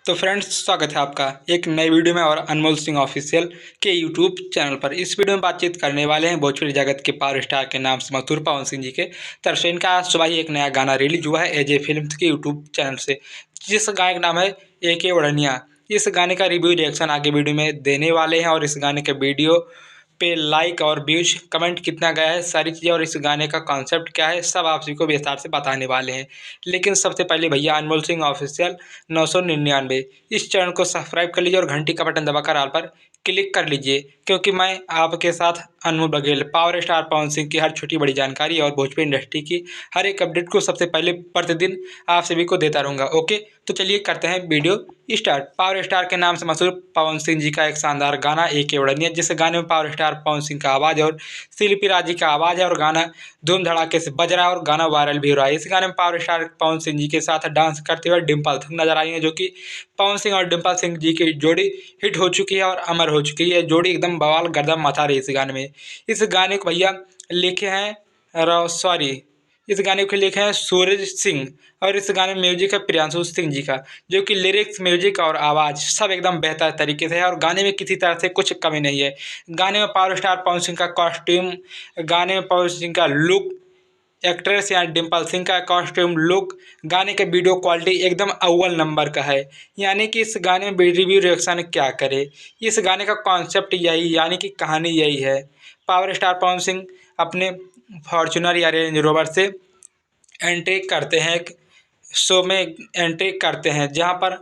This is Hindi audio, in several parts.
तो फ्रेंड्स, स्वागत है आपका एक नए वीडियो में और अनमोल सिंह ऑफिशियल के यूट्यूब चैनल पर। इस वीडियो में बातचीत करने वाले हैं भोजपुरी जगत के पावर स्टार के नाम से मशहूर पवन सिंह जी के तरफ से। इनका आज सुबह ही एक नया गाना रिलीज हुआ है एजे फिल्म के यूट्यूब चैनल से, जिस गाने का नाम है AK ओढ़निया। इस गाने का रिव्यू रिएक्शन आगे वीडियो में देने वाले हैं और इस गाने के वीडियो पे लाइक और व्यूज कमेंट कितना गया है, सारी चीज़ें और इस गाने का कॉन्सेप्ट क्या है, सब आप सभी को विस्तार से बताने वाले हैं। लेकिन सबसे पहले भैया अनमोल सिंह ऑफिशियल 999 इस चैनल को सब्सक्राइब कर लीजिए और घंटी का बटन दबाकर ऑल पर क्लिक कर लीजिए, क्योंकि मैं आपके साथ अनमोल बघेल पावर स्टार पवन सिंह की हर छोटी बड़ी जानकारी और भोजपुरी इंडस्ट्री की हर एक अपडेट को सबसे पहले प्रतिदिन आप सभी को देता रहूँगा। ओके, तो चलिए करते हैं वीडियो स्टार्ट। पावर स्टार के नाम से मशहूर पवन सिंह जी का एक शानदार गाना AK ओढ़निया, जिस गाने में पावर स्टार पवन सिंह का आवाज़ और शिल्पी राज जी का आवाज़ है और गाना धूम धड़ाके से बज रहा है और गाना वायरल भी हो रहा है। इस गाने में पावर स्टार पवन सिंह जी के साथ डांस करते हुए डिम्पल सिंह नजर आई है, जो कि पवन सिंह और डिम्पल सिंह जी की जोड़ी हिट हो चुकी है और अमर हो चुकी है। जोड़ी एकदम बवाल गर्दम मचा रही है इस गाने में। इस गाने को भैया लिखे हैं इस गाने को लिखे हैं सूरज सिंह और इस गाने में म्यूजिक है प्रियांशु सिंह जी का, जो कि लिरिक्स, म्यूजिक और आवाज़ सब एकदम बेहतर तरीके से है और गाने में किसी तरह से कुछ कमी नहीं है। गाने में पावर स्टार पवन सिंह का कॉस्ट्यूम, गाने में पवन सिंह का लुक, एक्ट्रेस या डिम्पल सिंह का कॉस्ट्यूम लुक, गाने के वीडियो क्वालिटी एकदम अव्वल नंबर का है। यानी कि इस गाने में रिव्यू रिएक्शन क्या करे, इस गाने का कॉन्सेप्ट यही, यानी कि कहानी यही है। पावर स्टार पवन सिंह अपने फॉर्चूनर या रेंज रोवर से एंट्री करते हैं, एक शो में एंट्री करते हैं जहां पर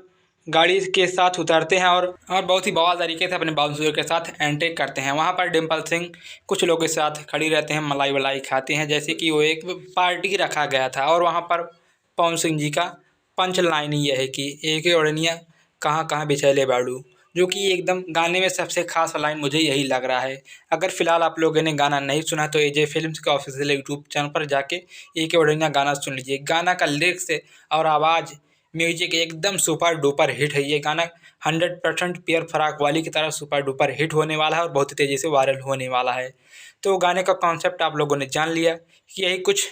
गाड़ी के साथ उतरते हैं और बहुत ही बवाल तरीके से अपने बाउंसर के साथ एंट्री करते हैं। वहां पर डिम्पल सिंह कुछ लोगों के साथ खड़ी रहते हैं, मलाई वलाई खाते हैं, जैसे कि वो एक पार्टी रखा गया था। और वहां पर पवन सिंह जी का पंच लाइन यह है कि AK ओढ़निया कहाँ कहाँ बिछैले बाड़ू, जो कि एकदम गाने में सबसे खास लाइन मुझे यही लग रहा है। अगर फिलहाल आप लोगों ने गाना नहीं सुना तो एजे फिल्म्स के ऑफिशियल यूट्यूब चैनल पर जाके AK ओढ़निया गाना सुन लीजिए। गाना का लिरिक्स और आवाज़, म्यूजिक एकदम सुपर डुपर हिट है। ये गाना 100% पियर फराक वाली की तरह सुपर डुपर हिट होने वाला है और बहुत ही तेज़ी से वायरल होने वाला है। तो गाने का कॉन्सेप्ट आप लोगों ने जान लिया कि यही कुछ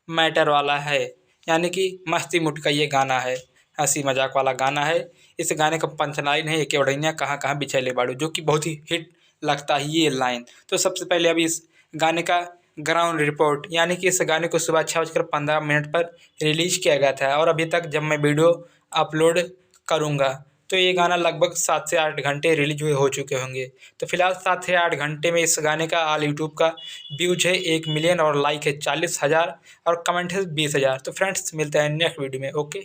मैटर वाला है, यानी कि मस्ती मुट का ये गाना है, हंसी मजाक वाला गाना है। इस गाने का पंचलाइन है AK ओढ़निया कहाँ कहाँ बिछैले बाड़ू, जो कि बहुत ही हिट लगता है ये लाइन। तो सबसे पहले अभी इस गाने का ग्राउंड रिपोर्ट, यानी कि इस गाने को सुबह 6:15 पर रिलीज किया गया था और अभी तक जब मैं वीडियो अपलोड करूँगा तो ये गाना लगभग 7 से 8 घंटे रिलीज हुए हो चुके होंगे। तो फिलहाल 7 से 8 घंटे में इस गाने का ऑल यूट्यूब का व्यूज है 1 मिलियन और लाइक है 40,000 और कमेंट है 20,000। तो फ्रेंड्स, मिलते हैं नेक्स्ट वीडियो में। ओके।